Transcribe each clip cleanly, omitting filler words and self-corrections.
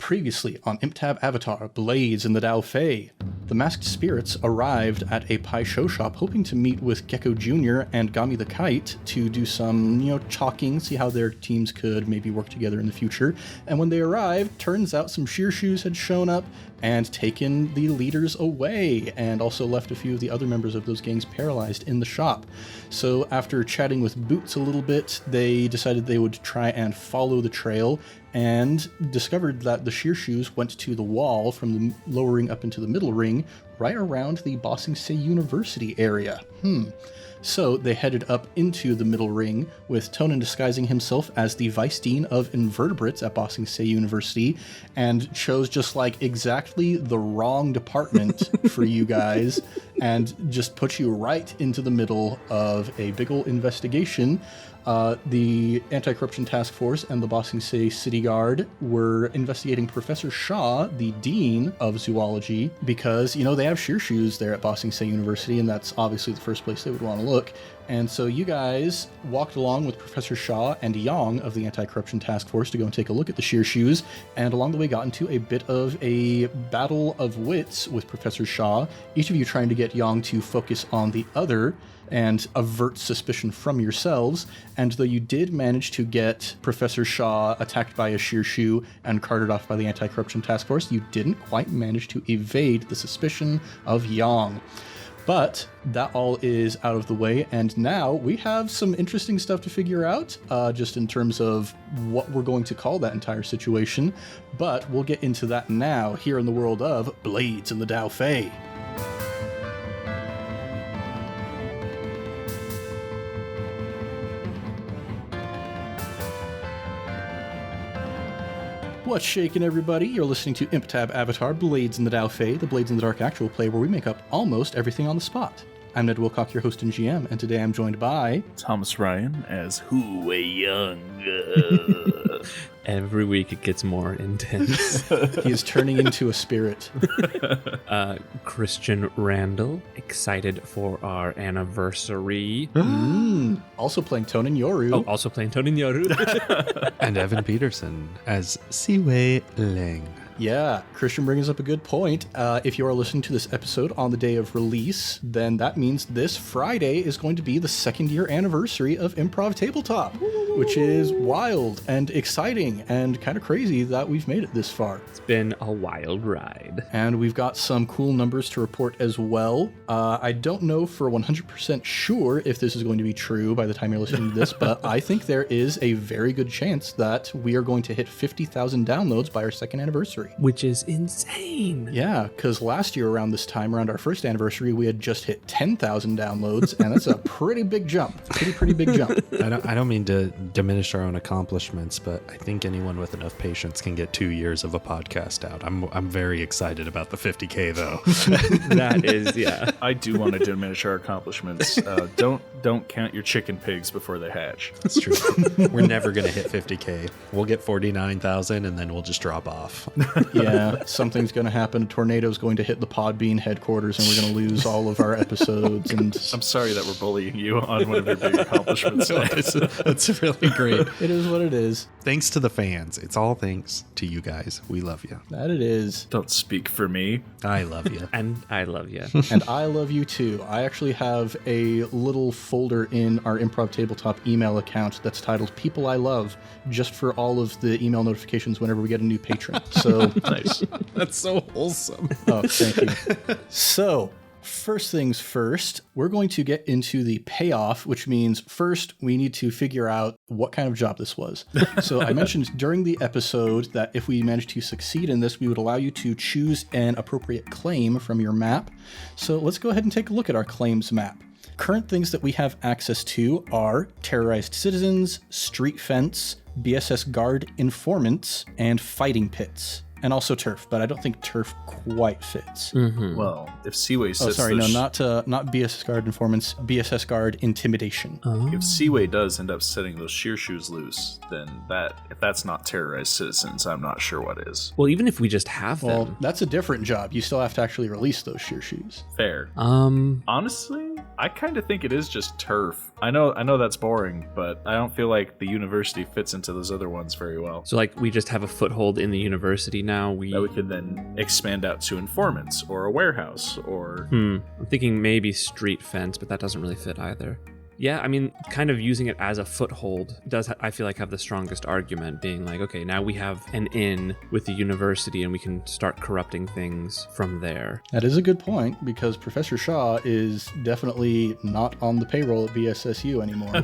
Previously on ImpTab Avatar, Blades in the Daofei. The masked spirits arrived at a pie show shop hoping to meet with Gecko Jr. and Gami the Kite to do some, talking, see how their teams could maybe work together in the future. And when they arrived, turns out some shirshus had shown up and taken the leaders away, and also left a few of the other members of those gangs paralyzed in the shop. So after chatting with Boots a little bit, they decided they would try and follow the trail, and discovered that the shirshus went to the wall from the lower ring up into the middle ring, right around the Ba Sing Se University area. So they headed up into the middle ring, with Tonan disguising himself as the Vice Dean of Invertebrates at Ba Sing Se University, and chose just like exactly the wrong department for you guys, and just put you right into the middle of a big ol' investigation. The Anti-Corruption Task Force and the Ba Sing Se City Guard were investigating Professor Shaw, the Dean of Zoology, because, they have shirshus there at Ba Sing Se University, and that's obviously the first place they would want to look. And so you guys walked along with Professor Shaw and Weiyong of the Anti-Corruption Task Force to go and take a look at the shirshus, and along the way got into a bit of a battle of wits with Professor Shaw, each of you trying to get Weiyong to focus on the other and avert suspicion from yourselves. And though you did manage to get Professor Shaw attacked by a shirshu and carted off by the Anti-Corruption Task Force, you didn't quite manage to evade the suspicion of Weiyong. But that all is out of the way, and now we have some interesting stuff to figure out, just in terms of what we're going to call that entire situation. But we'll get into that now, here in the world of Blades in the Daofei. What's shaking, everybody? You're listening to ImpTab Avatar, Blades in the Daofei, the Blades in the Dark actual play where we make up almost everything on the spot. I'm Ned Wilcock, your host and GM, and today I'm joined by... Thomas Ryan as Weiyong. Every week it gets more intense. He is turning into a spirit. Christian Randall, excited for our anniversary. Also playing Tonan Yoru. Oh, also playing Tonan Yoru. And Evan Peterson as Ciwei Leng. Yeah, Christian brings up a good point. If you are listening to this episode on the day of release, then that means this Friday is going to be the second year anniversary of Improv Tabletop, which is wild and exciting and kind of crazy that we've made it this far. It's been a wild ride. And we've got some cool numbers to report as well. I don't know for 100% sure if this is going to be true by the time you're listening to this, but I think there is a very good chance that we are going to hit 50,000 downloads by our second anniversary. Which is insane. Yeah, because last year around this time, around our first anniversary, we had just hit 10,000 downloads, and that's a pretty big jump. Pretty big jump. I don't mean to diminish our own accomplishments, but I think anyone with enough patience can get 2 years of a podcast out. I'm very excited about the 50K though. That is, yeah. I do want to diminish our accomplishments. Don't count your chicken pigs before they hatch. That's true. We're never going to hit 50K. We'll get 49,000 and then we'll just drop off. Yeah, something's going to happen. A tornado's going to hit the Podbean headquarters, and we're going to lose all of our episodes. And I'm sorry that we're bullying you on one of your big accomplishments. That's really great. it is what it is. Thanks to the fans. It's all thanks to you guys. We love you. That it is. Don't speak for me. I love you. And I love you. And I love you too. I actually have a little folder in our Improv Tabletop email account that's titled People I Love, just for all of the email notifications whenever we get a new patron. So Nice. That's so wholesome. Oh, thank you. So, first things first, we're going to get into the payoff, which means first we need to figure out what kind of job this was. So I mentioned during the episode that if we managed to succeed in this, we would allow you to choose an appropriate claim from your map. So let's go ahead and take a look at our claims map. Current things that we have access to are terrorized citizens, street fence, BSS guard informants, and fighting pits. And also turf, but I don't think turf quite fits. Mm-hmm. Well, if Ciwei sits... Oh, sorry, no, not BSS guard informants, BSS guard intimidation. If Ciwei does end up setting those shirshus loose, then if that's not terrorized citizens, I'm not sure what is. Well, even if we just have them. Well, that's a different job. You still have to actually release those shirshus. Fair. Honestly, I kind of think it is just turf. I know that's boring, but I don't feel like the university fits into those other ones very well. So like we just have a foothold in the university now. That we could then expand out to informants or a warehouse or... I'm thinking maybe street fence, but that doesn't really fit either. Yeah, I mean, kind of using it as a foothold does, I feel like, have the strongest argument, being like, okay, now we have an in with the university and we can start corrupting things from there. That is a good point, because Professor Shaw is definitely not on the payroll at BSSU anymore.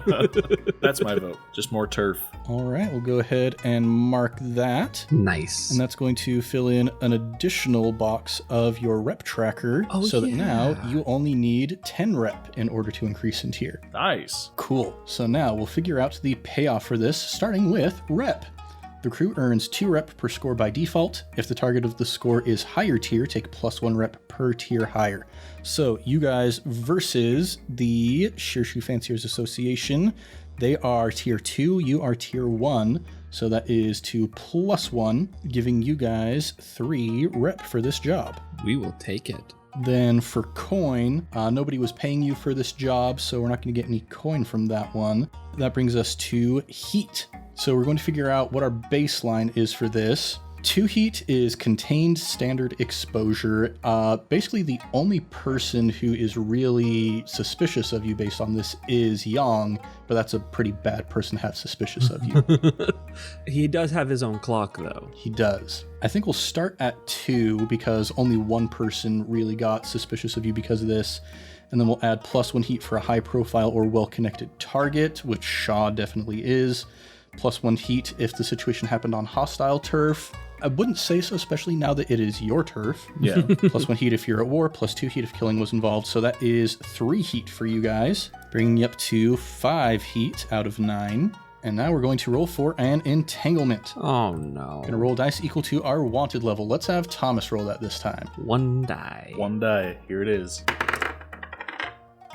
That's my vote. Just more turf. All right, we'll go ahead and mark that. Nice. And that's going to fill in an additional box of your rep tracker, so that now you only need 10 rep in order to increase in tier. Nice. Cool. So now we'll figure out the payoff for this, starting with rep. The crew earns 2 rep per score by default. If the target of the score is higher tier, take +1 rep per tier higher. So you guys versus the Shirshu Fanciers Association. They are tier 2, you are tier 1. So that is 2 + 1, giving you guys 3 rep for this job. We will take it. Then for coin, nobody was paying you for this job, so we're not going to get any coin from that one. That brings us to heat. So we're going to figure out what our baseline is for this. 2 heat is contained standard exposure. Basically, the only person who is really suspicious of you based on this is Weiyong, but that's a pretty bad person to have suspicious of you. He does have his own clock, though. He does. I think we'll start at 2 because only one person really got suspicious of you because of this. And then we'll add +1 heat for a high profile or well-connected target, which Shaw definitely is. +1 heat if the situation happened on hostile turf. I wouldn't say so, especially now that it is your turf. Yeah. +1 heat if you're at war, +2 heat if killing was involved. So that is 3 heat for you guys, bringing you up to 5 heat out of 9. And now we're going to roll for an entanglement. Oh no. Gonna roll dice equal to our wanted level. Let's have Thomas roll that this time. 1 die. 1 die. Here it is.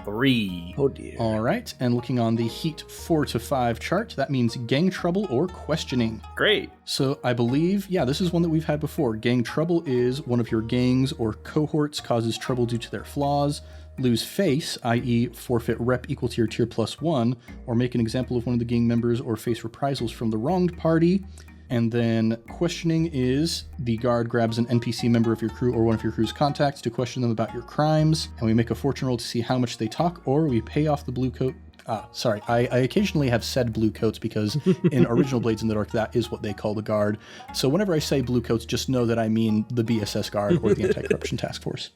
3. Oh dear. All right, and looking on the heat 4 to 5 chart, that means gang trouble or questioning. Great. So I believe, yeah, this is one that we've had before. Gang trouble is one of your gangs or cohorts causes trouble due to their flaws. Lose face, i.e. forfeit rep equal to your tier +1, or make an example of one of the gang members or face reprisals from the wronged party. And then questioning is the guard grabs an NPC member of your crew or one of your crew's contacts to question them about your crimes, and we make a fortune roll to see how much they talk, or we pay off the blue coat. I occasionally have said blue coats because in original Blades in the Dark, that is what they call the guard. So whenever I say blue coats, just know that I mean the BSS guard or the Anti-Corruption Task Force.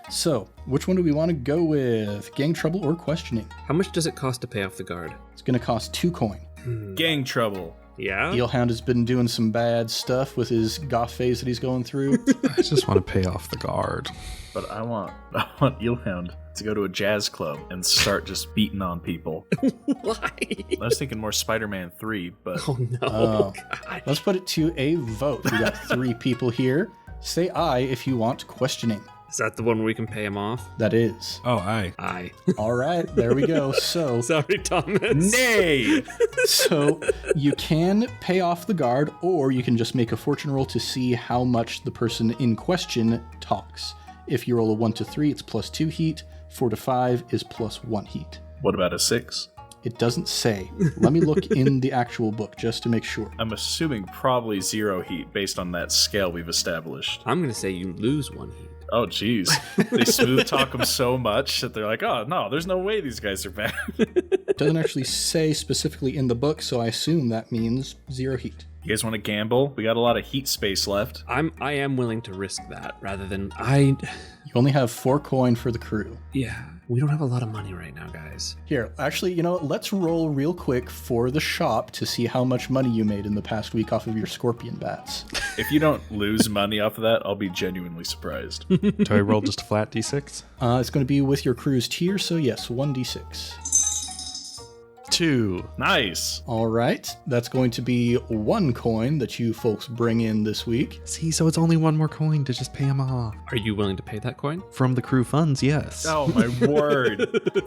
So, which one do we want to go with? Gang trouble or questioning? How much does it cost to pay off the guard? It's going to cost 2 coin. Gang trouble. Yeah? Eelhound has been doing some bad stuff with his goth phase that he's going through. I just want to pay off the guard. But I want Eelhound to go to a jazz club and start just beating on people. Why? I was thinking more Spider-Man 3, but... Oh no. Oh. God. Let's put it to a vote. We got 3 people here. Say aye if you want questioning. Is that the one where we can pay him off? That is. Oh, aye. Aye. All right, there we go. So, Sorry, Thomas. Nay! so you can pay off the guard, or you can just make a fortune roll to see how much the person in question talks. If you roll a 1 to 3, it's +2 heat. 4 to 5 is +1 heat. What about a 6? It doesn't say. Let me look in the actual book just to make sure. I'm assuming probably 0 heat based on that scale we've established. I'm going to say you lose 1 heat. Oh, jeez. They smooth talk them so much that they're like, oh, no, there's no way these guys are bad. It doesn't actually say specifically in the book, so I assume that means 0 heat. You guys want to gamble? We got a lot of heat space left. I am willing to risk that rather than You only have 4 coin for the crew. Yeah, we don't have a lot of money right now, guys. Here, actually, you know what? Let's roll real quick for the shop to see how much money you made in the past week off of your scorpion bats. If you don't lose money off of that, I'll be genuinely surprised. Do I roll just a flat d6? It's going to be with your crew's tier, so yes, 1d6. 2. Nice. All right. That's going to be 1 coin that you folks bring in this week. See, so it's only 1 more coin to just pay him off. Are you willing to pay that coin? From the crew funds, yes. Oh, my word.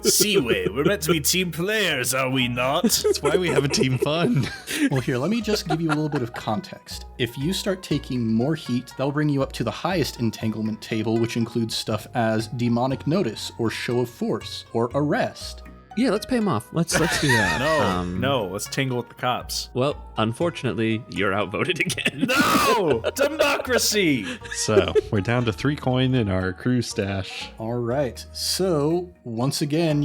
Ciwei, we're meant to be team players, are we not? That's why we have a team fund. Well, here, let me just give you a little bit of context. If you start taking more heat, that'll bring you up to the highest entanglement table, which includes stuff as demonic notice or show of force or arrest. Yeah, let's pay him off. Let's do that. No, let's tangle with the cops. Well, unfortunately, you're outvoted again. No! Democracy! So we're down to 3 coin in our crew stash. All right. So, once again,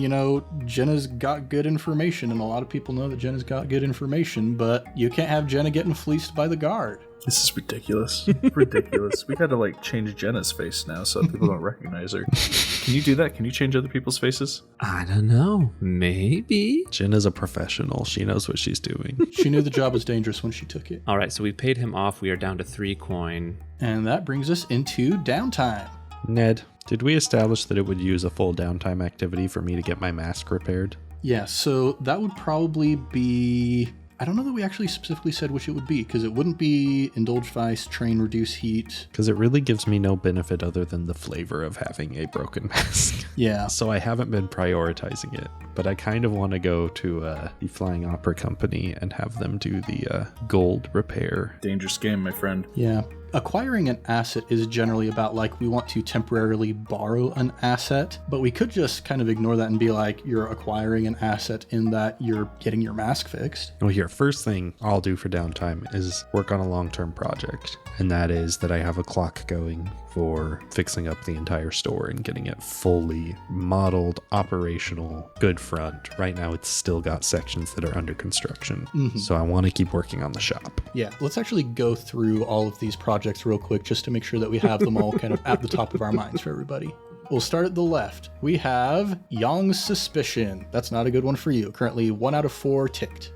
Jenna's got good information, and a lot of people know that Jenna's got good information, but you can't have Jenna getting fleeced by the guard. This is ridiculous. Ridiculous. We got to change Jenna's face now so people don't recognize her. Can you do that? Can you change other people's faces? I don't know. Maybe. Jenna's a professional. She knows what she's doing. She knew the job was dangerous when she took it. All right, so we paid him off. We are down to 3 coin. And that brings us into downtime. Ned, did we establish that it would use a full downtime activity for me to get my mask repaired? Yeah, so that would probably be... I don't know that we actually specifically said which it would be, because it wouldn't be Indulge Vice, Train, Reduce Heat. Because it really gives me no benefit other than the flavor of having a broken mask. Yeah. So I haven't been prioritizing it, but I kind of want to go to the Flying Opera Company and have them do the gold repair. Dangerous game, my friend. Yeah. Acquiring an asset is generally about we want to temporarily borrow an asset, but we could just kind of ignore that and be like, you're acquiring an asset in that you're getting your mask fixed. Well, here, first thing I'll do for downtime is work on a long-term project, and that is that I have a clock going for fixing up the entire store and getting it fully modeled, operational, good front. Right now, it's still got sections that are under construction, so I want to keep working on the shop. Yeah, let's actually go through all of these projects real quick just to make sure that we have them all kind of at the top of our minds for everybody. We'll start at the left. We have Yong's Suspicion. That's not a good one for you. Currently 1 out of 4 ticked.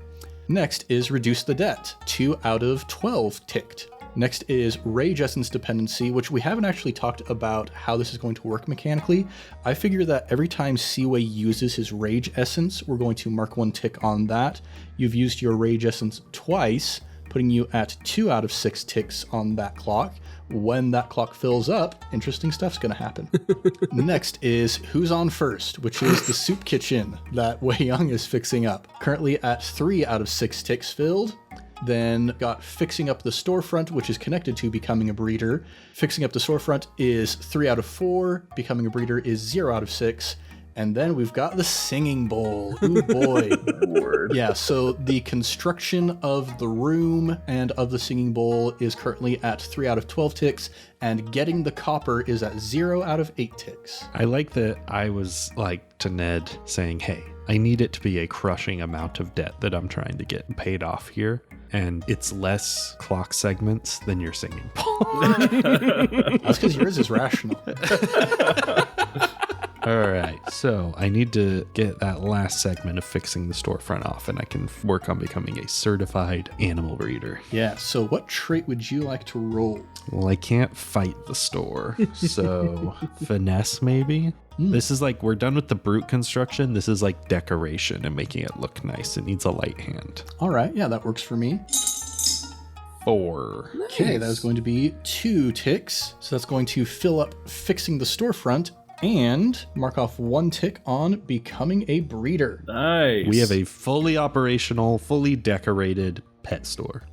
Next is Reduce the Debt. 2 out of 12 ticked. Next is Rage Essence Dependency, which we haven't actually talked about how this is going to work mechanically. I figure that every time Ciwei uses his Rage Essence, we're going to mark 1 tick on that. You've used your Rage Essence twice, putting you at 2 out of 6 ticks on that clock. When that clock fills up, interesting stuff's going to happen. Next is Who's On First, which is the soup kitchen that Weiyong is fixing up. Currently at 3 out of 6 ticks filled. Then got Fixing Up the Storefront, which is connected to Becoming a Breeder. Fixing Up the Storefront is 3 out of 4. Becoming a Breeder is 0 out of 6. And then we've got the Singing Bowl. Ooh boy. Word. Yeah, so the construction of the room and of the Singing Bowl is currently at 3 out of 12 ticks, and getting the copper is at 0 out of 8 ticks. I like that I was to Ned saying, hey, I need it to be a crushing amount of debt that I'm trying to get paid off here. And it's less clock segments than your Singing Bowl. That's because yours is rational. All right, so I need to get that last segment of fixing the storefront off, and I can work on becoming a certified animal breeder. Yeah, so what trait would you like to roll? Well, I can't fight the store, so finesse maybe? This is we're done with the brute construction. This is decoration and making it look nice. It needs a light hand. All right, yeah, that works for me. 4. Okay, that is going to be 2 ticks. So that's going to fill up Fixing the Storefront and mark off 1 tick on Becoming a Breeder. Nice. We have a fully operational, fully decorated pet store.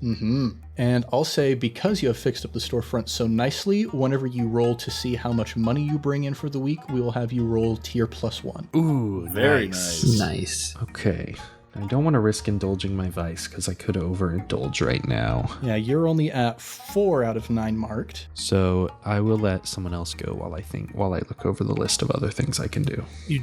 And I'll say, because you have fixed up the storefront so nicely, whenever you roll to see how much money you bring in for the week, we will have you roll tier +1. Ooh, Very nice. Nice. Okay. I don't want to risk indulging my vice because I could overindulge right now. Yeah, you're only at 4 out of 9 marked. So I will let someone else go while I look over the list of other things I can do. He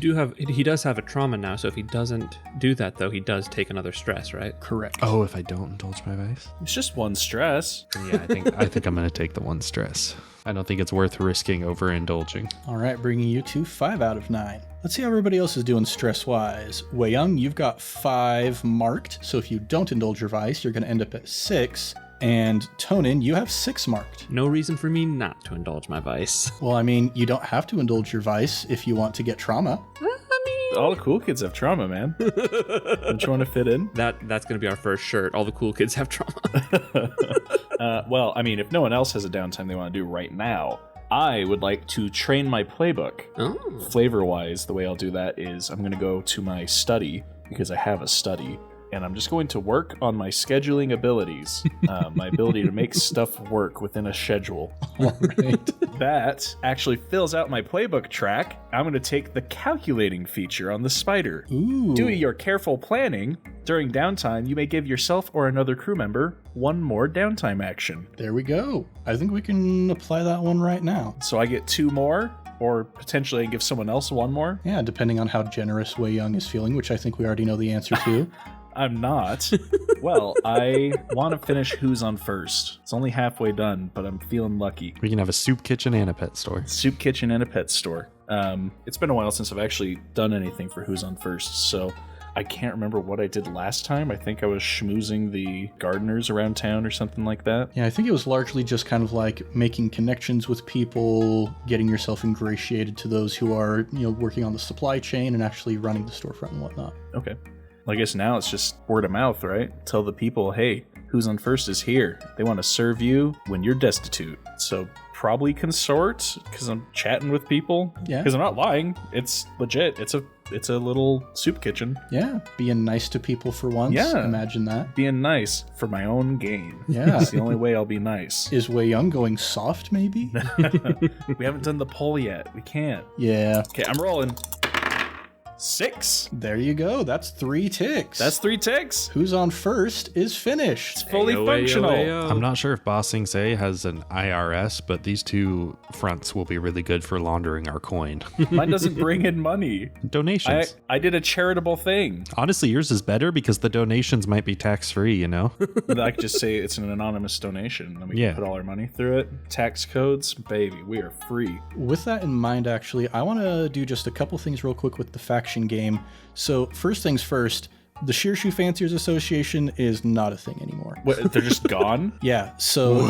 does have a trauma now, so if he doesn't do that, though, he does take another stress, right? Correct. Oh, if I don't indulge my vice? It's just 1 stress. Yeah, I think I'm going to take the 1 stress. I don't think it's worth risking overindulging. All right, bringing you to 5 out of 9. Let's see how everybody else is doing stress-wise. Weiyong, you've got 5 marked, so if you don't indulge your vice, you're going to end up at 6. And Tonan, you have 6 marked. No reason for me not to indulge my vice. Well, I mean, you don't have to indulge your vice if you want to get trauma. All the cool kids have trauma, man. Don't you want to fit in? That's gonna be our first shirt. All the cool kids have trauma. Well, I mean, if no one else has a downtime they want to do right now, I would like to train my playbook. Oh. Flavor-wise, the way I'll do that is I'm going to go to my study, because I have a study, and I'm just going to work on my scheduling abilities, my ability to make stuff work within a schedule. All right. That actually fills out my playbook track. I'm going to take the calculating feature on the spider. Ooh. Due to your careful planning, during downtime, you may give yourself or another crew member one more downtime action. There we go. I think we can apply that one right now. So I get 2 more, or potentially I give someone else 1 more. Yeah, depending on how generous Weiyong is feeling, which I think we already know the answer to. I'm not. Well, I want to finish Who's on First. It's only halfway done, but I'm feeling lucky. We can have a soup kitchen and a pet store. Soup kitchen and a pet store. It's been a while since I've actually done anything for Who's on First, so I can't remember what I did last time. I think I was schmoozing the gardeners around town or something like that. Yeah, I think it was largely just kind of like making connections with people, getting yourself ingratiated to those who are, working on the supply chain and actually running the storefront and whatnot. Okay. Well, I guess now it's just word of mouth, right? Tell the people, hey, Who's on First is here. They want to serve you when you're destitute. So probably consort, because I'm chatting with people. Yeah. Because I'm not lying. It's legit. It's a little soup kitchen. Yeah, being nice to people for once. Yeah. Imagine that. Being nice for my own gain. Yeah. It's the only way I'll be nice. Is Weiyong going soft, maybe? We haven't done the poll yet. We can't. Yeah. Okay, I'm rolling. 6. There you go. That's 3 ticks. That's 3 ticks. Who's on first is finished. It's fully Ayo, functional. ayo, ayo. I'm not sure if Ba Sing Se has an IRS, but these 2 fronts will be really good for laundering our coin. Mine doesn't bring in money. Donations. I did a charitable thing. Honestly, yours is better because the donations might be tax-free, I could just say it's an anonymous donation, and we Yeah. can put all our money through it. Tax codes, baby, we are free. With that in mind, actually, I want to do just a couple things real quick with the faction game. So, first things first, the Shirshus Fanciers Association is not a thing anymore. What, they're just gone? Yeah, so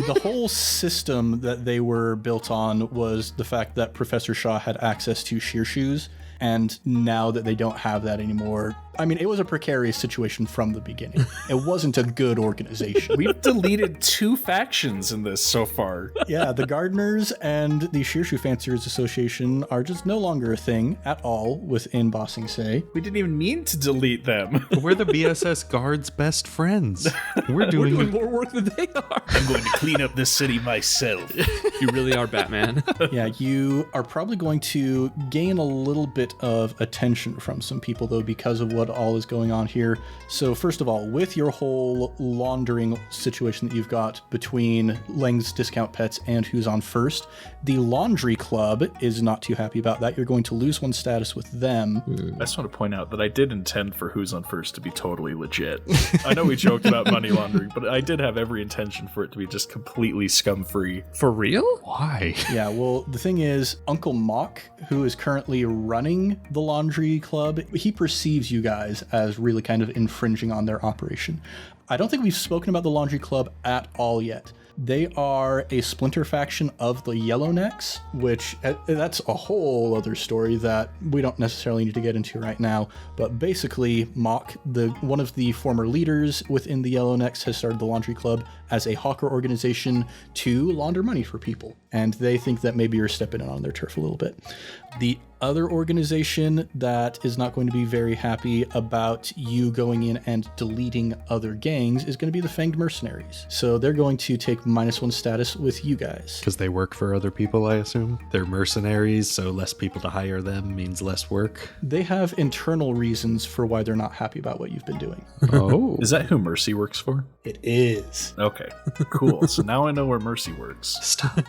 the whole system that they were built on was the fact that Professor Shaw had access to Shirshus, and now that they don't have that anymore, I mean, it was a precarious situation from the beginning. It wasn't a good organization. We've deleted 2 factions in this so far. Yeah, the Gardeners and the Shirshus Fanciers Association are just no longer a thing at all within Ba Sing Se. We didn't even mean to delete them. We're the BSS guards' best friends. We're doing more work than they are. I'm going to clean up this city myself. You really are Batman. Yeah, you are probably going to gain a little bit of attention from some people, though, because of what all is going on here. So first of all, with your whole laundering situation that you've got between Leng's Discount Pets and Who's on First, the Laundry Club is not too happy about that. You're going to lose 1 status with them. I just want to point out that I did intend for Who's on First to be totally legit. I know we joked about money laundering, but I did have every intention for it to be just completely scum-free. For real? why? Yeah, well, the thing is, Uncle Mock, who is currently running the Laundry Club, he perceives you guys as really kind of infringing on their operation. I don't think we've spoken about the Laundry Club at all yet. They are a splinter faction of the Yellownecks, which that's a whole other story that we don't necessarily need to get into right now. But basically, Mock, one of the former leaders within the Yellownecks, has started the Laundry Club as a hawker organization to launder money for people. And they think that maybe you're stepping in on their turf a little bit. The other organization that is not going to be very happy about you going in and deleting other gangs is going to be the Fanged Mercenaries. So they're going to take -1 status with you guys. Because they work for other people, I assume. They're mercenaries, so less people to hire them means less work. They have internal reasons for why they're not happy about what you've been doing. Oh. Is that who Mercy works for? It is. Okay, cool. So now I know where Mercy works. Stop.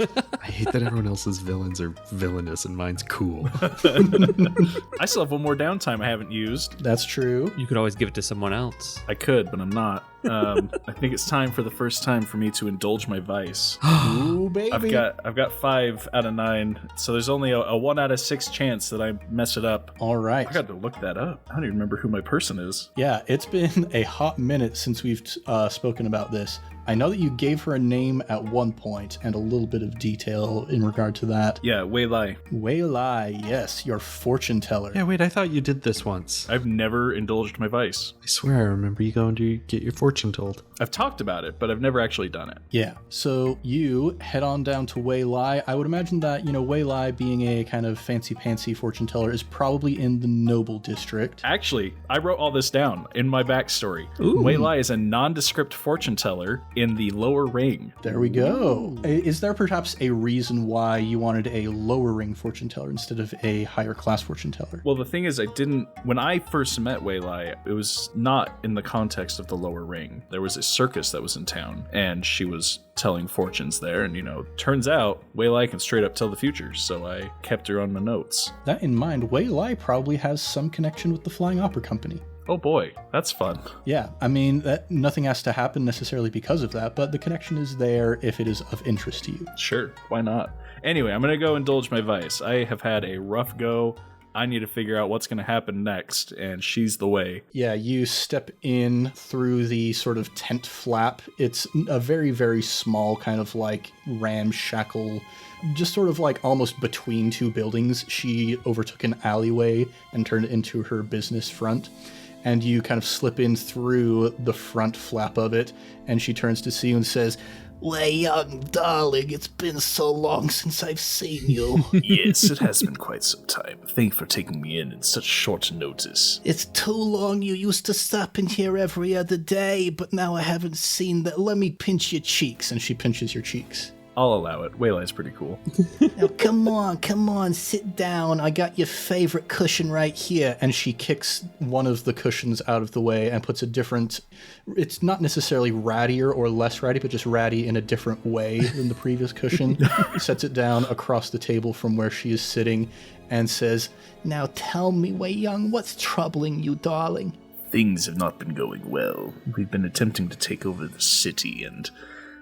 I hate that everyone else's villains are villainous and mine's cool. I still have 1 more downtime I haven't used. That's true. You could always give it to someone else. I could, but I'm not. I think it's time for the first time for me to indulge my vice. Ooh, baby. I've got 5 out of 9, so there's only a 1 out of 6 chance that I mess it up. All right. I got to look that up. I don't even remember who my person is. Yeah, it's been a hot minute since we've spoken about this. I know that you gave her a name at one point and a little bit of detail in regard to that. Yeah, Weiyong. Weiyong, yes, your fortune teller. Yeah, wait, I thought you did this once. I've never indulged my vice. I swear I remember you going to get your fortune told. I've talked about it, but I've never actually done it. Yeah, so you head on down to Weiyong. I would imagine that, Weiyong being a kind of fancy-pantsy fortune teller is probably in the noble district. Actually, I wrote all this down in my backstory. Weiyong is a nondescript fortune teller in the lower ring. There we go. Is there perhaps a reason why you wanted a lower ring fortune teller instead of a higher class fortune teller? Well, the thing is, when I first met Weiyong, it was not in the context of the lower ring. There was a circus that was in town, and she was telling fortunes there, and turns out Weiyong can straight up tell the future, so I kept her on my notes. That in mind, Weiyong probably has some connection with the Flying Opera Company. Oh boy, that's fun. Yeah, I mean, nothing has to happen necessarily because of that, but the connection is there if it is of interest to you. Sure, why not? Anyway, I'm gonna go indulge my vice. I have had a rough go. I need to figure out what's gonna happen next, and she's the way. Yeah, you step in through the sort of tent flap. It's a very, very small kind of like ramshackle, just sort of like almost between two buildings. She overtook an alleyway and turned it into her business front. And you kind of slip in through the front flap of it, and she turns to see you and says, "Weiyong, darling, it's been so long since I've seen you." Yes, it has been quite some time. Thank you for taking me in such short notice. It's too long. You used to stop in here every other day, but now I haven't seen that. Let me pinch your cheeks. And she pinches your cheeks. I'll allow it. Weiyong's pretty cool. Now, come on, sit down. I got your favorite cushion right here. And she kicks one of the cushions out of the way and puts a different, it's not necessarily rattier or less ratty, but just ratty in a different way than the previous cushion. Sets it down across the table from where she is sitting and says, "Now tell me, Weiyong, what's troubling you, darling?" Things have not been going well. We've been attempting to take over the city, and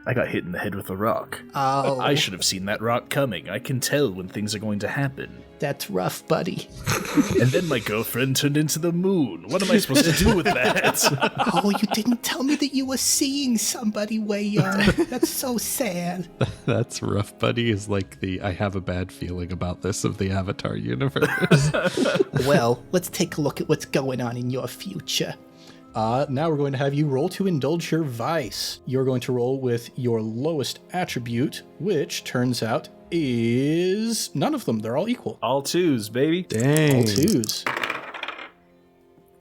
I got hit in the head with a rock. Oh. I should have seen that rock coming. I can tell when things are going to happen. That's rough, buddy. And then my girlfriend turned into the moon. What am I supposed to do with that? Oh, you didn't tell me that you were seeing somebody, Weiyong. That's so sad. That's rough, buddy, is like the I have a bad feeling about this of the Avatar universe. Well, let's take a look at what's going on in your future. Now we're going to have you roll to indulge your vice. You're going to roll with your lowest attribute, which turns out is none of them. They're all equal. All twos, baby. Dang. All twos.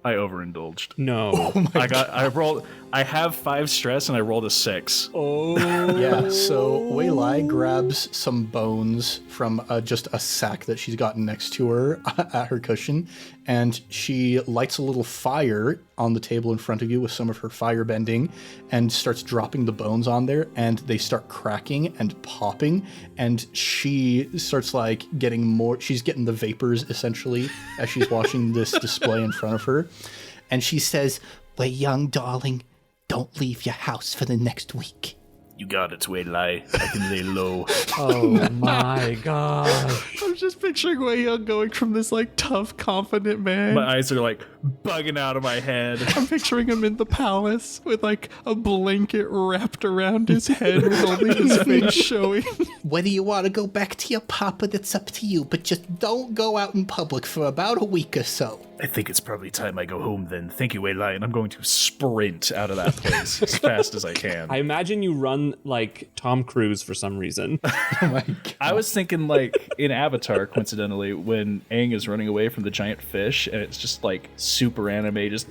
I overindulged. No. I have 5 stress and I rolled a 6. Oh. Yeah, so Weiyong grabs some bones from just a sack that she's gotten next to her at her cushion, and she lights a little fire on the table in front of you with some of her fire bending and starts dropping the bones on there, and they start cracking and popping, and she starts like getting more, she's getting the vapors essentially as she's watching this display in front of her, and she says, "Weiyong, darling, don't leave your house for the next week." You got it, Weiyong. I can lay low. Oh my god. I'm just picturing Weiyong going from this like tough, confident man. My eyes are like bugging out of my head. I'm picturing him in the palace with like a blanket wrapped around his head with only his face showing. Whether you want to go back to your papa, that's up to you, but just don't go out in public for about a week or so. I think it's probably time I go home then. Thank you, Weiyong, and I'm going to sprint out of that place as fast as I can. I imagine you run like Tom Cruise for some reason. Oh my God. I was thinking like in Avatar, coincidentally, when Aang is running away from the giant fish, and it's just like super anime, just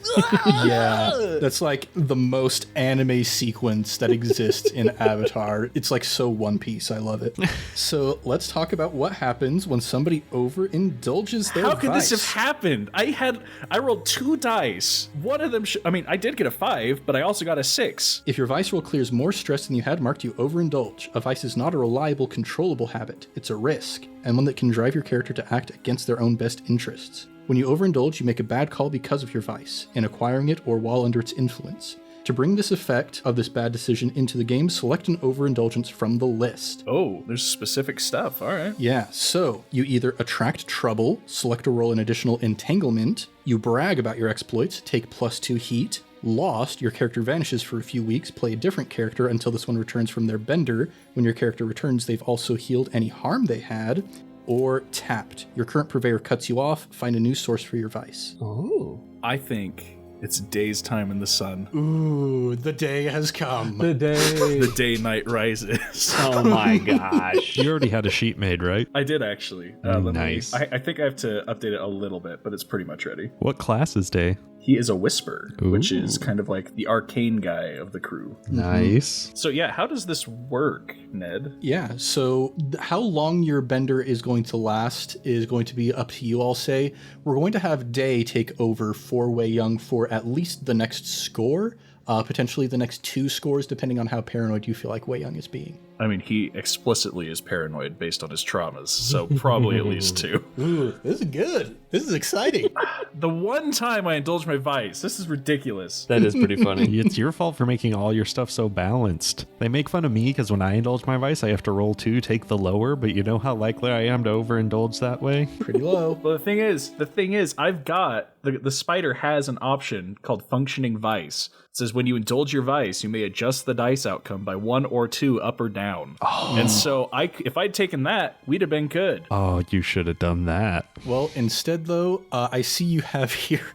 Yeah, that's like the most anime sequence that exists in Avatar. It's like so One Piece. I love it. So let's talk about what happens when somebody overindulges their How could vice. this have happened? I rolled 2 dice. One of them, I did get a 5, but I also got a 6. If your vice roll clears more stress than you had marked, you overindulge. A vice is not a reliable, controllable habit. It's a risk, and one that can drive your character to act against their own best interests. When you overindulge, you make a bad call because of your vice, in acquiring it or while under its influence. To bring this effect of this bad decision into the game, select an overindulgence from the list. Oh, there's specific stuff. All right. Yeah, so you either attract trouble, select a roll an additional entanglement, you brag about your exploits, take +2 heat, lost, your character vanishes for a few weeks, play a different character until this one returns from their bender. When your character returns, they've also healed any harm they had. Or tapped, your current purveyor cuts you off, find a new source for your vice. Oh. I think it's day's time in the sun. Ooh, the day has come. The day. The day night rises. Oh my gosh. You already had a sheet made, right? I did actually. Nice. I think I have to update it a little bit, but it's pretty much ready. What class is Day? He is a whisper, which is Ooh. kind of like the arcane guy of the crew. Nice. So yeah, how does this work, Ned? Yeah, so how long your bender is going to last is going to be up to you, I'll say. We're going to have Day take over for Weiyong for at least the next score, potentially the next 2 scores, depending on how paranoid you feel like Weiyong is being. I mean, he explicitly is paranoid based on his traumas, so probably at least 2. Ooh, this is good. This is exciting. The one time I indulge my vice, this is ridiculous. That is pretty funny. It's your fault for making all your stuff so balanced. They make fun of me because when I indulge my vice, I have to roll 2, take the lower, but you know how likely I am to overindulge that way? Pretty low. Well, the thing is, I've got the spider has an option called functioning vice. It says when you indulge your vice, you may adjust the dice outcome by 1 or 2 up or down. And so if I'd taken that, we'd have been good. Oh, you should have done that. Well, instead, though, I see you have here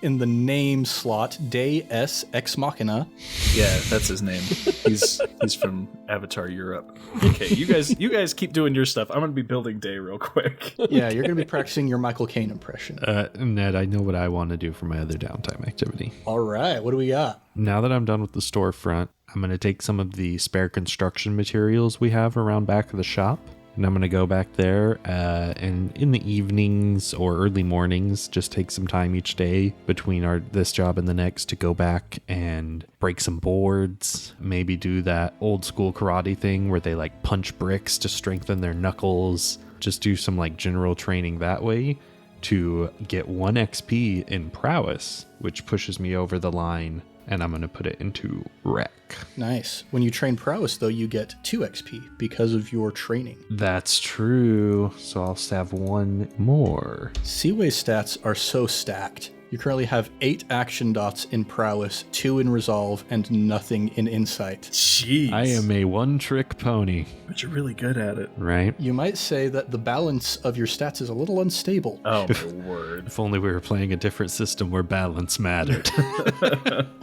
in the name slot, Day S Ex Machina. Yeah, that's his name. He's from Avatar Europe. Okay, you guys keep doing your stuff. I'm gonna be building Day real quick. Yeah, you're going to be practicing your Michael Caine impression. Ned, I know what I want to do for my other downtime activity. All right, what do we got? Now that I'm done with the storefront, I'm going to take some of the spare construction materials we have around back of the shop, and I'm going to go back there and in the evenings or early mornings, just take some time each day between this job and the next to go back and break some boards, maybe do that old school karate thing where they like punch bricks to strengthen their knuckles, just do some like general training that way to get 1 XP in prowess, which pushes me over the line, and I'm going to put it into rec. Nice. When you train prowess, though, you get 2 XP because of your training. That's true. So I'll have 1 more. Ciwei's stats are so stacked. You currently have 8 action dots in prowess, 2 in resolve, and nothing in insight. Jeez. I am a one-trick pony, But you're really good at it. right? You might say that the balance of your stats is a little unstable. Oh my word. If only we were playing a different system where balance mattered.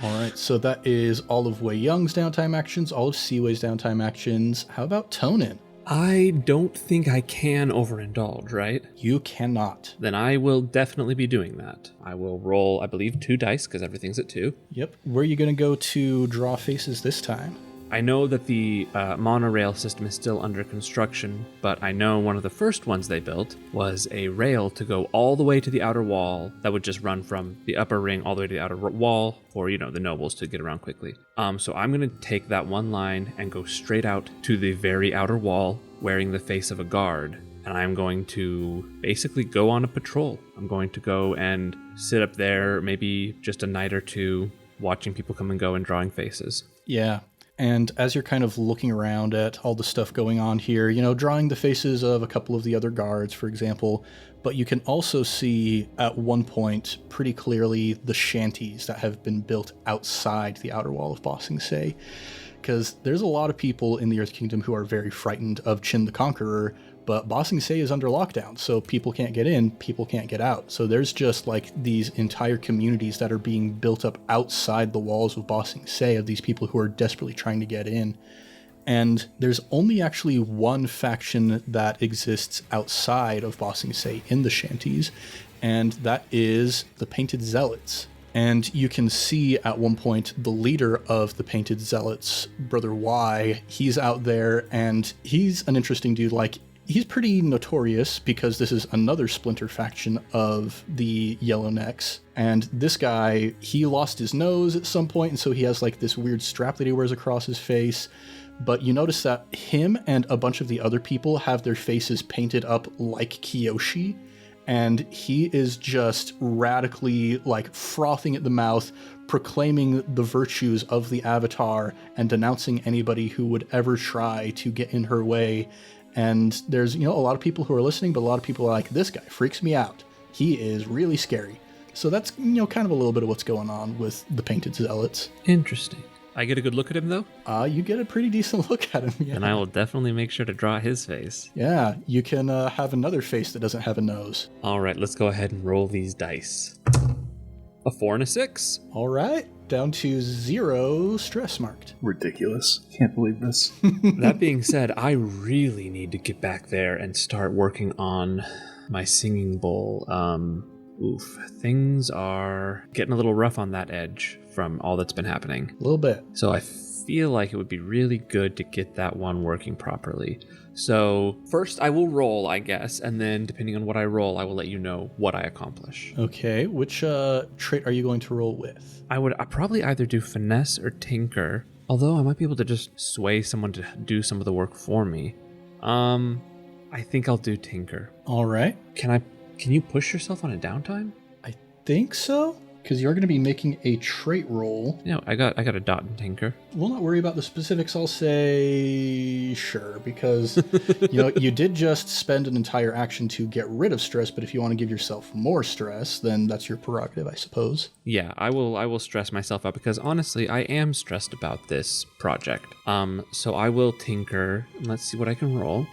All right, so that is all of Weiyong's downtime actions, all of Ciwei's downtime actions. How about Tonan? I don't think I can overindulge, right? You cannot. Then I will definitely be doing that. I will roll, I believe, 2 dice because everything's at 2. Yep. Where are you going to go to draw faces this time? I know that the monorail system is still under construction, but I know one of the first ones they built was a rail to go all the way to the outer wall that would just run from the upper ring all the way to the outer wall for, the nobles to get around quickly. So I'm going to take that one line and go straight out to the very outer wall wearing the face of a guard. And I'm going to basically go on a patrol. I'm going to go and sit up there maybe just a night or 2 watching people come and go and drawing faces. Yeah. And as you're kind of looking around at all the stuff going on here, drawing the faces of a couple of the other guards, for example, but you can also see at one point pretty clearly the shanties that have been built outside the outer wall of Ba Sing Se. Because there's a lot of people in the Earth Kingdom who are very frightened of Qin the Conqueror, but Ba Sing Se is under lockdown, so people can't get in, people can't get out. So there's just like these entire communities that are being built up outside the walls of Ba Sing Se of these people who are desperately trying to get in. And there's only actually one faction that exists outside of Ba Sing Se in the shanties, and that is the Painted Zealots. And you can see at one point the leader of the Painted Zealots, Brother Y, he's out there, and he's an interesting dude. Like, he's pretty notorious because this is another splinter faction of the Yellownecks. And this guy, he lost his nose at some point, and so he has like this weird strap that he wears across his face. But you notice that him and a bunch of the other people have their faces painted up like Kiyoshi. and he is just radically like frothing at the mouth, proclaiming the virtues of the Avatar and denouncing anybody who would ever try to get in her way. And there's, a lot of people who are listening, but a lot of people are like, this guy freaks me out. He is really scary. So that's, kind of a little bit of what's going on with the Painted Zealots. Interesting. I get a good look at him, though? You get a pretty decent look at him, yeah. And I will definitely make sure to draw his face. Yeah, you can have another face that doesn't have a nose. All right, let's go ahead and roll these dice. A 4 and a 6. All right, down to 0 stress marked. Ridiculous. Can't believe this. That being said, I really need to get back there and start working on my singing bowl. Things are getting a little rough on that edge from all that's been happening. A little bit. So I feel like it would be really good to get that one working properly. So first I will roll, I guess, and then depending on what I roll, I will let you know what I accomplish. Okay, which trait are you going to roll with? I'd probably either do finesse or tinker, although I might be able to just sway someone to do some of the work for me. I think I'll do tinker. All right. Can you push yourself on a downtime? I think so, because you're going to be making a trait roll. No, I got a dot in tinker. We'll not worry about the specifics. I'll say sure, because you did just spend an entire action to get rid of stress, but if you want to give yourself more stress, then that's your prerogative, I suppose. Yeah, I will stress myself out because honestly, I am stressed about this project. So I will tinker. Let's see what I can roll.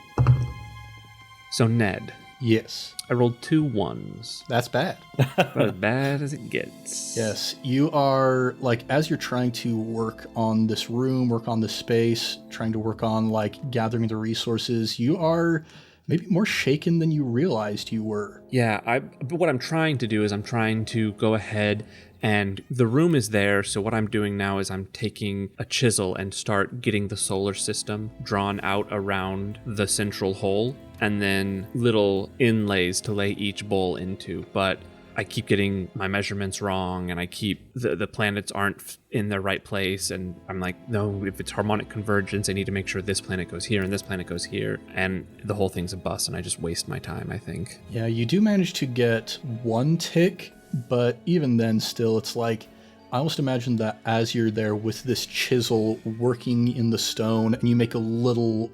So Ned. Yes. I rolled 2 1s. That's bad. About as bad as it gets. Yes, you are, as you're trying to work on this room, work on this space, trying to work on, gathering the resources, you are maybe more shaken than you realized you were. Yeah, but what I'm trying to do is I'm trying to go ahead and the room is there, so what I'm doing now is I'm taking a chisel and start getting the solar system drawn out around the central hole, and then little inlays to lay each bowl into. But I keep getting my measurements wrong, and I keep the planets aren't in their right place, and I'm like, no, if it's harmonic convergence, I need to make sure this planet goes here and this planet goes here, and the whole thing's a bust, and I just waste my time, I think. Yeah, you do manage to get 1 tick, but even then still, it's I almost imagine that as you're there with this chisel working in the stone and you make a little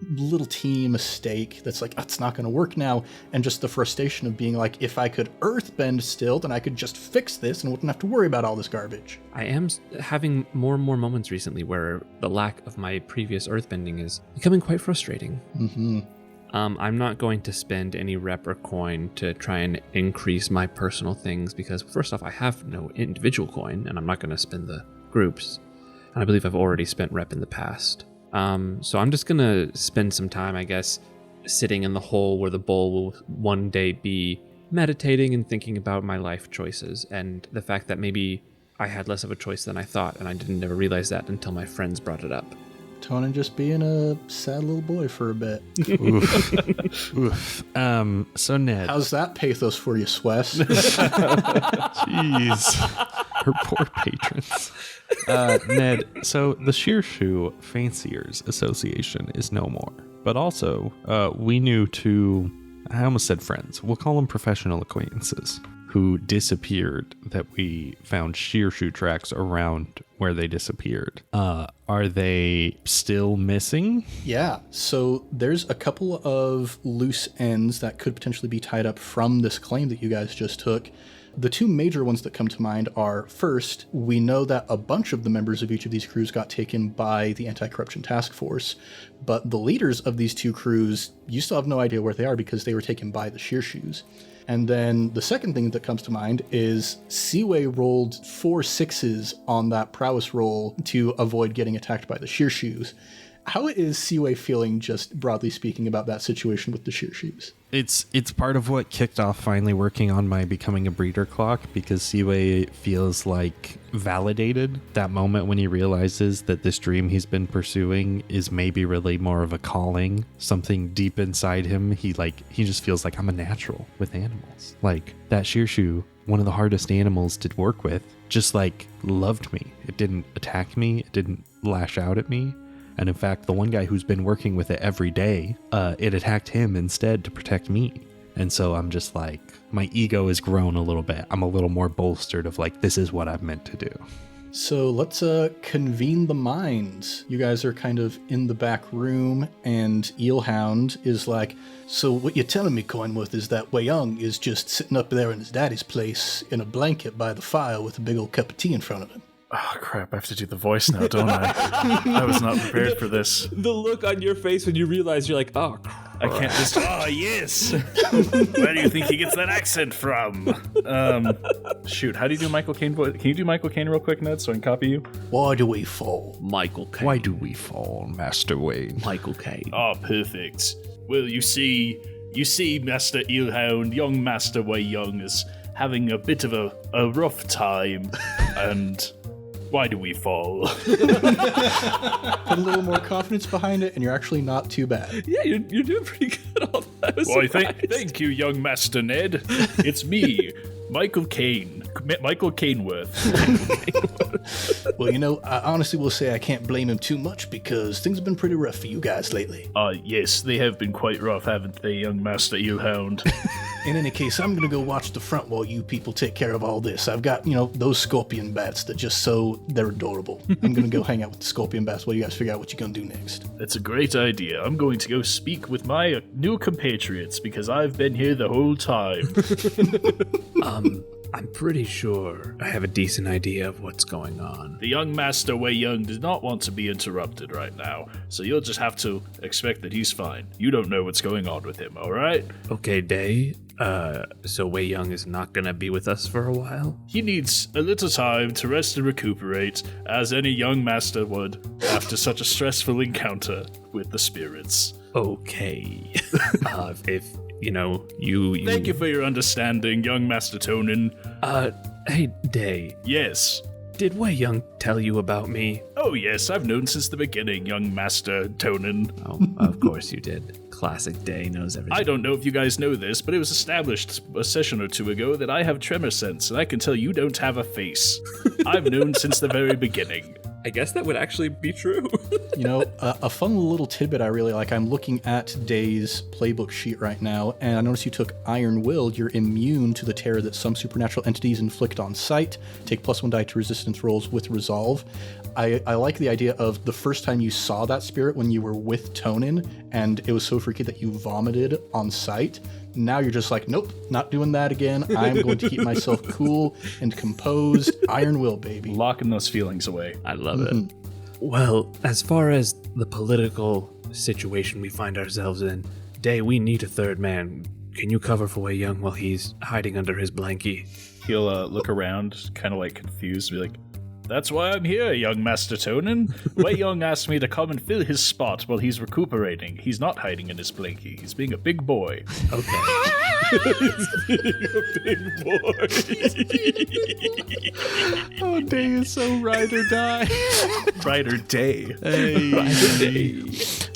teeny mistake that's it's not going to work now, and just the frustration of being if I could earthbend still, then I could just fix this and wouldn't have to worry about all this garbage. I am having more and more moments recently where the lack of my previous earthbending is becoming quite frustrating. Mm-hmm. I'm not going to spend any rep or coin to try and increase my personal things because, first off, I have no individual coin, and I'm not going to spend the groups. And I believe I've already spent rep in the past. So I'm just going to spend some time, I guess, sitting in the hole where the bowl will one day be, meditating and thinking about my life choices and the fact that maybe I had less of a choice than I thought, and I didn't never realize that until my friends brought it up. Tonan just being a sad little boy for a bit. Oof. Oof. So Ned. How's that pathos for you, Swess? Jeez. Her poor patrons. Ned, so the Shirshus Fanciers Association is no more. But also, we knew 2, I almost said friends, we'll call them professional acquaintances, who disappeared, that we found Shirshus tracks around where they disappeared. Are they still missing? Yeah, so there's a couple of loose ends that could potentially be tied up from this claim that you guys just took. The 2 major ones that come to mind are, first, we know that a bunch of the members of each of these crews got taken by the Anti-Corruption Task Force, but the leaders of these 2 crews, you still have no idea where they are because they were taken by the Shirshus. And then the second thing that comes to mind is Ciwei rolled 4 6s on that prowess roll to avoid getting attacked by the Shirshus. How is Ciwei feeling, just broadly speaking, about that situation with the Shirshus? It's part of what kicked off finally working on my becoming a breeder clock, because Ciwei feels validated that moment when he realizes that this dream he's been pursuing is maybe really more of a calling, something deep inside him. He just feels I'm a natural with animals. That Shirshu, one of the hardest animals to work with, just loved me. It didn't attack me. It didn't lash out at me. And in fact, the one guy who's been working with it every day, it attacked him instead to protect me. And so I'm just like, my ego has grown a little bit. I'm a little more bolstered of like, this is what I'm meant to do. So let's convene the minds. You guys are kind of in the back room, and Eelhound is like, so what you're telling me, Coinworth, is that Weiyong is just sitting up there in his daddy's place in a blanket by the fire with a big old cup of tea in front of him. Oh, crap, I have to do the voice now, don't I? I was not prepared for this. The look on your face when you realize you're like, oh, crap. I can't just, oh, yes! Where do you think he gets that accent from? Shoot, how do you do Michael Caine voice? Can you do Michael Caine real quick, Ned, so I can copy you? Why do we fall? Michael Caine. Why do we fall, Master Wayne? Michael Caine. Oh, perfect. Well, you see, Master Eelhound, young Master Weiyong is having a bit of a rough time, and why do we fall? Put a little more confidence behind it, and you're actually not too bad. Yeah, you're doing pretty good. Why, thank you, young Master Ned. It's me, Michael Caine. Michael Cainworth. Well, I honestly will say I can't blame him too much because things have been pretty rough for you guys lately. Yes, they have been quite rough, haven't they, young Master Eelhound? In any case, I'm going to go watch the front while you people take care of all this. I've got, those scorpion bats that they're adorable. I'm going to go hang out with the scorpion bats while you guys figure out what you're going to do next. That's a great idea. I'm going to go speak with my new compatriots because I've been here the whole time. I'm pretty sure I have a decent idea of what's going on. The young Master Weiyong does not want to be interrupted right now, so you'll just have to expect that he's fine. You don't know what's going on with him, alright? Okay, Day. So Weiyong is not gonna be with us for a while? He needs a little time to rest and recuperate, as any young master would, after such a stressful encounter with the spirits. Okay. If you... Thank you for your understanding, young Master Tonan. Hey, Day. Yes. Did Weiyong tell you about me? Oh yes, I've known since the beginning, young Master Tonan. Oh, of course you did. Classic Day knows everything. I don't know if you guys know this, but it was established a session or two ago that I have tremor sense, and I can tell you don't have a face. I've known since the very beginning. I guess that would actually be true. A fun little tidbit I really like. I'm looking at Day's playbook sheet right now, and I notice you took Iron Will. You're immune to the terror that some supernatural entities inflict on sight. Take +1 die to resistance rolls with resolve. I like the idea of the first time you saw that spirit when you were with Tonan, and it was so freaky that you vomited on sight. Now you're just like, nope, not doing that again. I'm going to keep myself cool and composed. Iron Will, baby. Locking those feelings away. I love it. Well, as far as the political situation we find ourselves in, Day, we need a third man. Can you cover for Weiyong while he's hiding under his blankie? He'll look around, kind of like confused, be like, that's why I'm here, young Master Tonan. Weiyong asked me to come and fill his spot while he's recuperating. He's not hiding in his blankie. He's being a big boy. Okay. He's being a big boy. Oh, Day is so ride or die. Ride or day. Hey. Ride or day.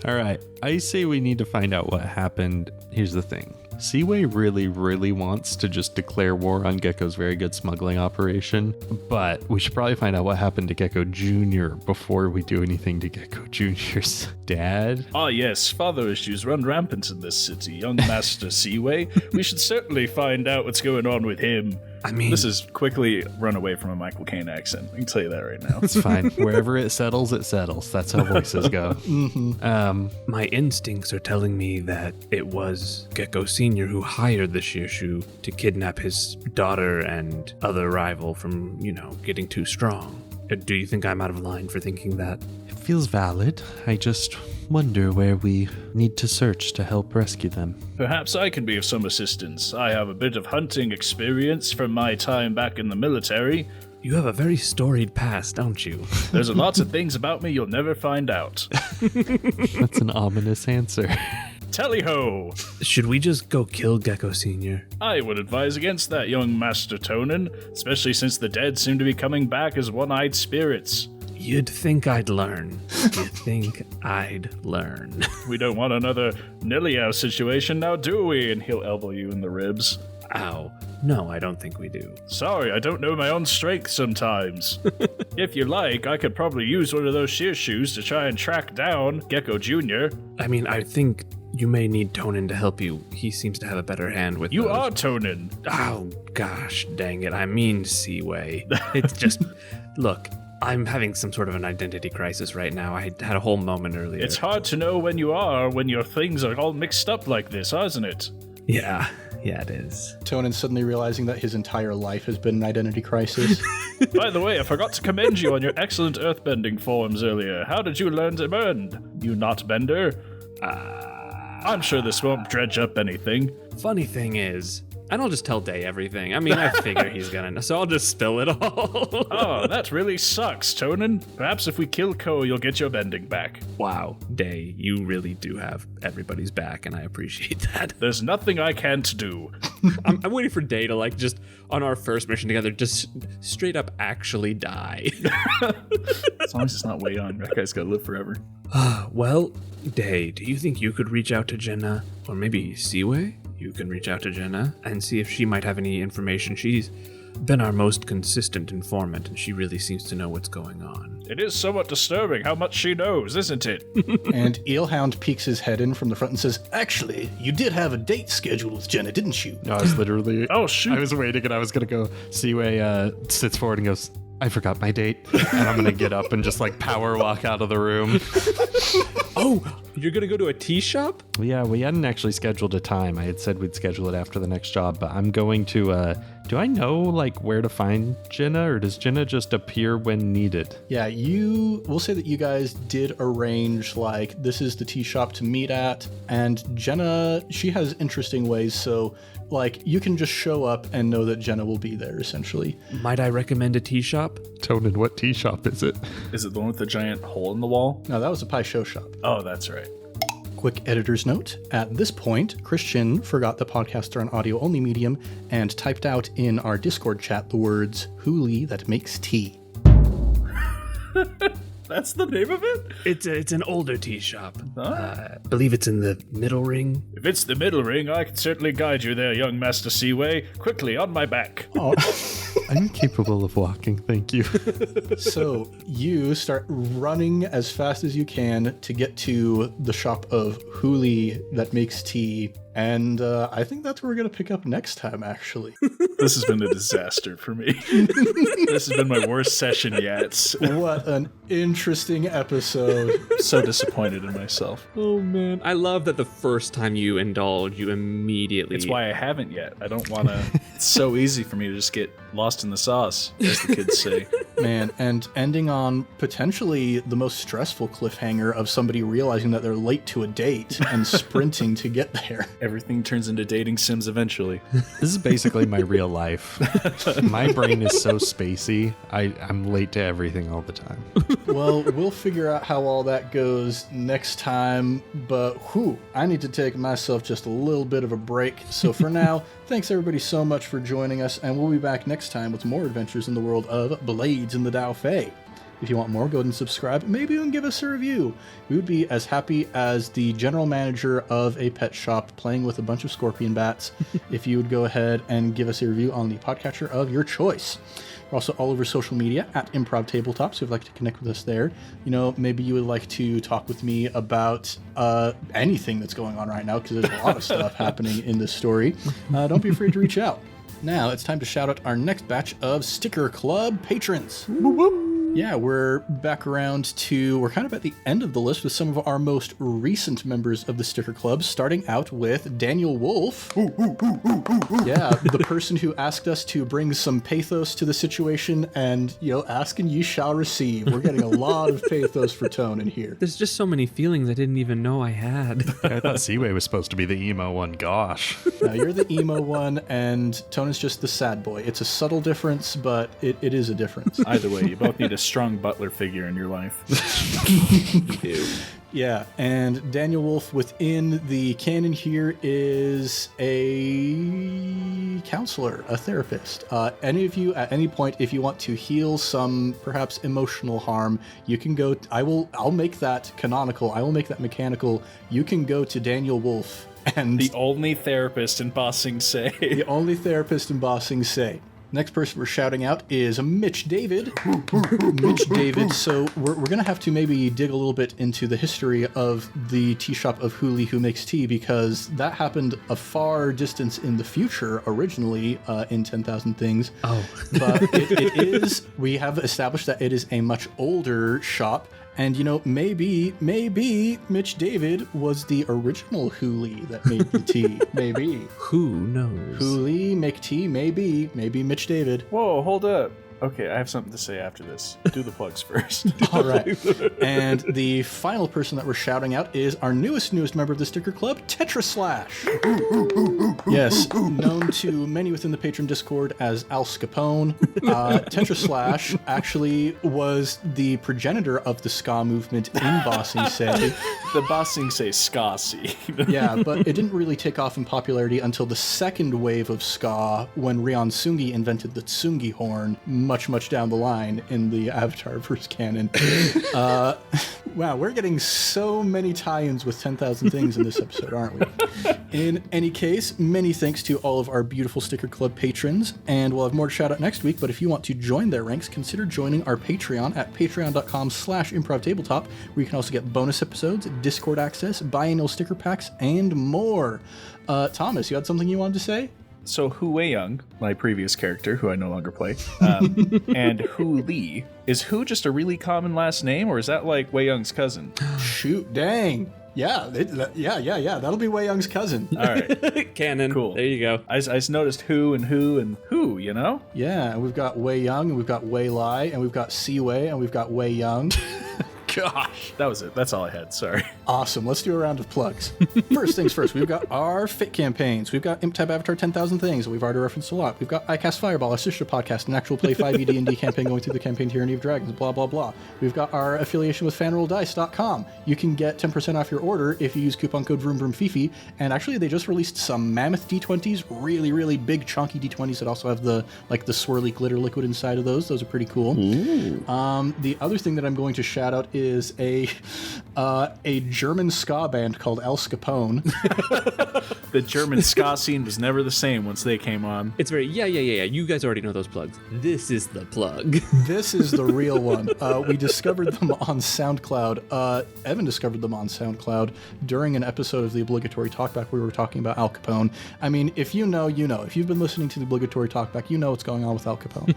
All right. I say we need to find out what happened. Here's the thing. Ciwei really, really wants to just declare war on Gecko's very good smuggling operation, but we should probably find out what happened to Gecko Jr. before we do anything to Gecko Jr.'s dad. Ah yes, father issues run rampant in this city, young Master Ciwei. We should certainly find out what's going on with him. I mean... This is quickly run away from a Michael Caine accent. I can tell you that right now. It's fine. Wherever it settles, it settles. That's how voices go. My instincts are telling me that it was Gecko Sr. who hired the Shirshus to kidnap his daughter and other rival from, getting too strong. Do you think I'm out of line for thinking that? It feels valid. I just wonder where we need to search to help rescue them. Perhaps I can be of some assistance. I have a bit of hunting experience from my time back in the military. You have a very storied past, don't you? There's lots of things about me you'll never find out. That's an ominous answer. Tally-ho! Should we just go kill Gecko Sr.? I would advise against that, young Master Tonan, especially since the dead seem to be coming back as one-eyed spirits. You'd think I'd learn. You'd think I'd learn. We don't want another Nilliao situation now, do we? And he'll elbow you in the ribs. Ow. No, I don't think we do. Sorry, I don't know my own strength sometimes. If you like, I could probably use one of those shirshus to try and track down Gecko Jr. I mean, I think You may need Tonan to help you. He seems to have a better hand with You those. are Tonan. Oh, gosh, dang it. I mean Ciwei. It's just... Look, I'm having some sort of an identity crisis right now. I had a whole moment earlier. It's hard to know when you are when your things are all mixed up like this, isn't it? Yeah, it is. Tonan suddenly realizing that his entire life has been an identity crisis. By the way, I forgot to commend you on your excellent earthbending forms earlier. How did you learn to bend? You not bender? I'm sure this won't dredge up anything. Funny thing is, and I'll just tell Day everything. I mean, I figure he's gonna know, so I'll just spill it all. Oh, that really sucks, Tonan. Perhaps if we kill Ko, you'll get your bending back. Wow, Day, you really do have everybody's back, and I appreciate that. There's nothing I can't do. I'm waiting for Day to, like, just on our first mission together, just straight up actually die. As long as it's not Weiyong, that guy's gotta live forever. Well, Day, do you think you could reach out to Jenna? Or maybe Ciwei? You can reach out to Jenna and see if she might have any information. She's been our most consistent informant, and she really seems to know what's going on. It is somewhat disturbing how much she knows, isn't it? And Eelhound peeks his head in from the front and says, actually, you did have a date scheduled with Jenna, didn't you? No, I was literally... Oh, shoot. I was waiting and I was going to go. Ciwei sits forward and goes, I forgot my date. And I'm going to get up and just like power walk out of the room. Oh, you're gonna go to a tea shop? Yeah, we hadn't actually scheduled a time. I had said we'd schedule it after the next job, but I'm going to, do I know, like, where to find Jenna, or does Jenna just appear when needed? Yeah, we'll say that you guys did arrange, like, this is the tea shop to meet at, and Jenna, she has interesting ways, so, like, you can just show up and know that Jenna will be there, essentially. Might I recommend a tea shop? Tonan, what tea shop is it? Is it the one with the giant hole in the wall? No, that was a pie show shop. Oh, that's right. Quick editor's note. At this point, Christian forgot the podcasts are an audio-only medium and typed out in our Discord chat the words, "Hoolie that makes tea." That's the name of it? It's an older tea shop. Huh? I believe it's in the middle ring. If it's the middle ring, I can certainly guide you there, young Master Ciwei. Quickly, on my back. Oh. I'm capable of walking, thank you. So you start running as fast as you can to get to the shop of Hoolie that makes tea. And I think that's where we're going to pick up next time, actually. This has been a disaster for me. This has been my worst session yet. What an interesting episode. So disappointed in myself. Oh man, I love that the first time you indulge, you immediately... It's why I haven't yet. I don't want to... It's so easy for me to just get lost in the sauce, as the kids say. Man, and ending on potentially the most stressful cliffhanger of somebody realizing that they're late to a date and sprinting to get there. Everything turns into dating sims eventually. This is basically my real life. My brain is so spacey. I'm late to everything all the time. Well, we'll figure out how all that goes next time, but I need to take myself just a little bit of a break. So for now, thanks everybody so much for joining us, and we'll be back next time with more adventures in the world of Blades in the Daofei. If you want more, go ahead and subscribe. Maybe even give us a review. We would be as happy as the general manager of a pet shop playing with a bunch of scorpion bats if you would go ahead and give us a review on the podcatcher of your choice. We're also all over social media at Improv Tabletop, so if you'd like to connect with us there, maybe you would like to talk with me about anything that's going on right now, because there's a lot of stuff happening in this story. Don't be afraid to reach out. Now it's time to shout out our next batch of Sticker Club patrons. Yeah, we're back around we're kind of at the end of the list with some of our most recent members of the Sticker Club, starting out with Daniel Wolf. Yeah, the person who asked us to bring some pathos to the situation, and, ask and ye shall receive. We're getting a lot of pathos for Tonan here. There's just so many feelings I didn't even know I had. I thought Ciwei was supposed to be the emo one, gosh. Now, you're the emo one, and Tonan's just the sad boy. It's a subtle difference, but it is a difference. Either way, you both need a strong butler figure in your life. Ew. Yeah, and Daniel Wolf within the canon here is a counselor, a therapist. Any of you at any point, if you want to heal some perhaps emotional harm, you can go. I'll make that canonical. I will make that mechanical. You can go to Daniel Wolf and The only therapist in Bossing Say. the only therapist in Bossing Say. Next person we're shouting out is Mitch David. Mitch David. So we're going to have to maybe dig a little bit into the history of the tea shop of Hu Li Who Makes Tea, because that happened a far distance in the future originally in 10,000 Things. Oh. But it is, we have established that it is a much older shop. And, you know, maybe Mitch David was the original Hu Li that made the tea. Maybe. Who knows? Hu Li make tea, maybe Mitch David. Whoa, hold up. Okay, I have something to say after this. Do the plugs first. All right. And the final person that we're shouting out is our newest member of the Sticker Club, Tetra Slash. Yes, known to many within the patron Discord as Al Scapone. Tetra Slash actually was the progenitor of the ska movement in Ba Sing Se. The Ba Sing Se ska scene. Yeah, but it didn't really take off in popularity until the second wave of ska, when Ryon Tsungi invented the Tsungi horn, much down the line in the Avatar-verse canon. Wow, we're getting so many tie-ins with 10,000 Things in this episode, aren't we? In any case, many thanks to all of our beautiful Sticker Club patrons, and we'll have more to shout out next week, but if you want to join their ranks, consider joining our Patreon at patreon.com/improvtabletop, where you can also get bonus episodes, Discord access, biannual sticker packs, and more. Thomas, you had something you wanted to say? So Weiyong, my previous character, who I no longer play, and Hu Li, is Hu just a really common last name, or is that like Weiyong's cousin? Shoot, dang. Yeah, yeah. That'll be Weiyong's cousin. All right. Canon. Cool. There you go. I just noticed who, you know? Yeah, and we've got Weiyong, and we've got Wei Lai, and we've got Ciwei, and we've got Weiyong. Gosh. That was it. That's all I had. Sorry. Awesome. Let's do a round of plugs. First things first, we've got our Fit campaigns. We've got ImpTab Avatar 10,000 Things that we've already referenced a lot. We've got iCast Fireball, our sister podcast, an actual play 5e D&D campaign going through the campaign Tyranny of Dragons, blah, blah, blah. We've got our affiliation with FanRollDice.com. You can get 10% off your order if you use coupon code VroomVroomFifi. And actually, they just released some mammoth D20s, really big chunky D20s that also have the swirly glitter liquid inside of those. Those are pretty cool. The other thing that I'm going to shout out is a German ska band called El Scapone. The German ska scene was never the same once they came on. It's very, yeah. You guys already know those plugs. This is the plug. This is the real one. We discovered them on SoundCloud. Evan discovered them on SoundCloud during an episode of the obligatory talkback. We were talking about Al Capone. I mean, if you know, you know. If you've been listening to the obligatory talkback, you know what's going on with Al Capone.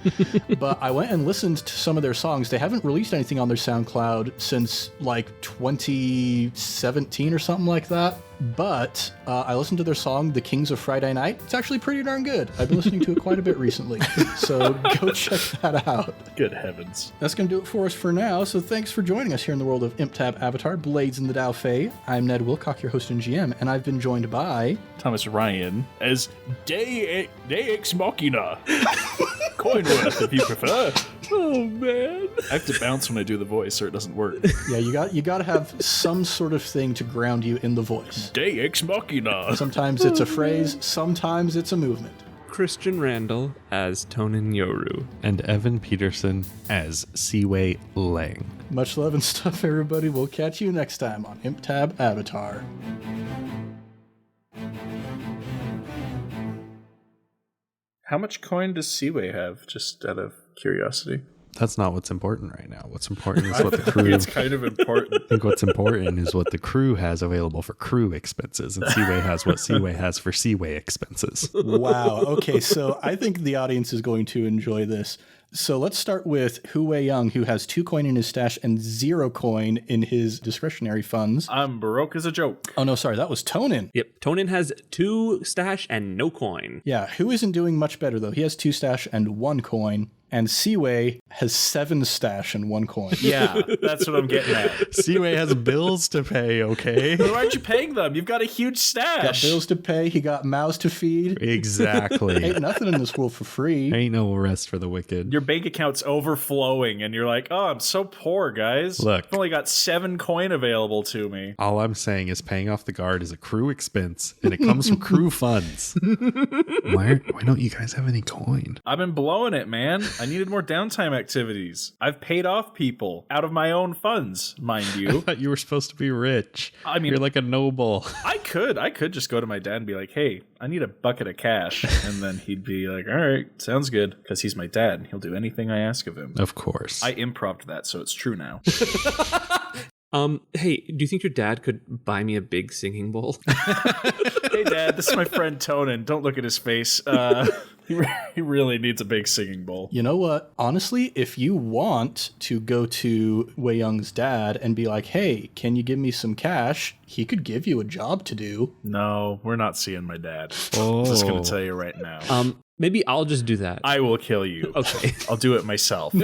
But I went and listened to some of their songs. They haven't released anything on their SoundCloud since like 2017 or something like that. But I listened to their song, The Kings of Friday Night. It's actually pretty darn good. I've been listening to it quite a bit recently. So go check that out. Good heavens. That's going to do it for us for now. So thanks for joining us here in the world of ImpTab Avatar, Blades in the Daofei. I'm Ned Wilcock, your host and GM, and I've been joined by... Thomas Ryan as Deus Ex Machina. Coinworth, if you prefer. Oh, man. I have to bounce when I do the voice or it doesn't work. Yeah, you got to have some sort of thing to ground you in the voice. Deus Ex Machina. Sometimes it's a phrase, sometimes it's a movement. Christian Randall as Tonan Yoru. And Evan Peterson as Ciwei Lang. Much love and stuff, everybody. We'll catch you next time on ImpTab Avatar. How much coin does Ciwei have, just out of curiosity? That's not what's important right now. What's important is what the crew... It's kind of important. I think what's important is what the crew has available for crew expenses, and Ciwei has what Ciwei has for Ciwei expenses. Wow. Okay, so I think the audience is going to enjoy this. So let's start with Weiyong, who has 2 coin in his stash and 0 coin in his discretionary funds. I'm broke as a joke. Oh, no, sorry. That was Tonan. Yep, Tonan has 2 stash and no coin. Yeah, who isn't doing much better, though? He has 2 stash and 1 coin. And Ciwei has 7 stash and 1 coin. Yeah, that's what I'm getting at. Ciwei has bills to pay, okay? Why aren't you paying them? You've got a huge stash. Got bills to pay. He got mouths to feed. Exactly. Ain't nothing in this world for free. Ain't no rest for the wicked. Your bank account's overflowing, and you're like, oh, I'm so poor, guys. Look. I've only got 7 coin available to me. All I'm saying is paying off the guard is a crew expense, and it comes from crew funds. Why don't you guys have any coin? I've been blowing it, man. I needed more downtime activities. I've paid off people out of my own funds, mind you. I thought you were supposed to be rich. I mean, you're like a noble. I could just go to my dad and be like, hey, I need a bucket of cash. And then he'd be like, all right, sounds good. Because he's my dad and he'll do anything I ask of him. Of course. I improv'd that, so it's true now. Hey, do you think your dad could buy me a big singing bowl? Hey, Dad, this is my friend Tonan. Don't look at his face. He really needs a big singing bowl. You know what? Honestly, if you want to go to Weiyong's dad and be like, hey, can you give me some cash? He could give you a job to do. No, we're not seeing my dad. Oh. I'm just going to tell you right now. Maybe I'll just do that. I will kill you. Okay. I'll do it myself.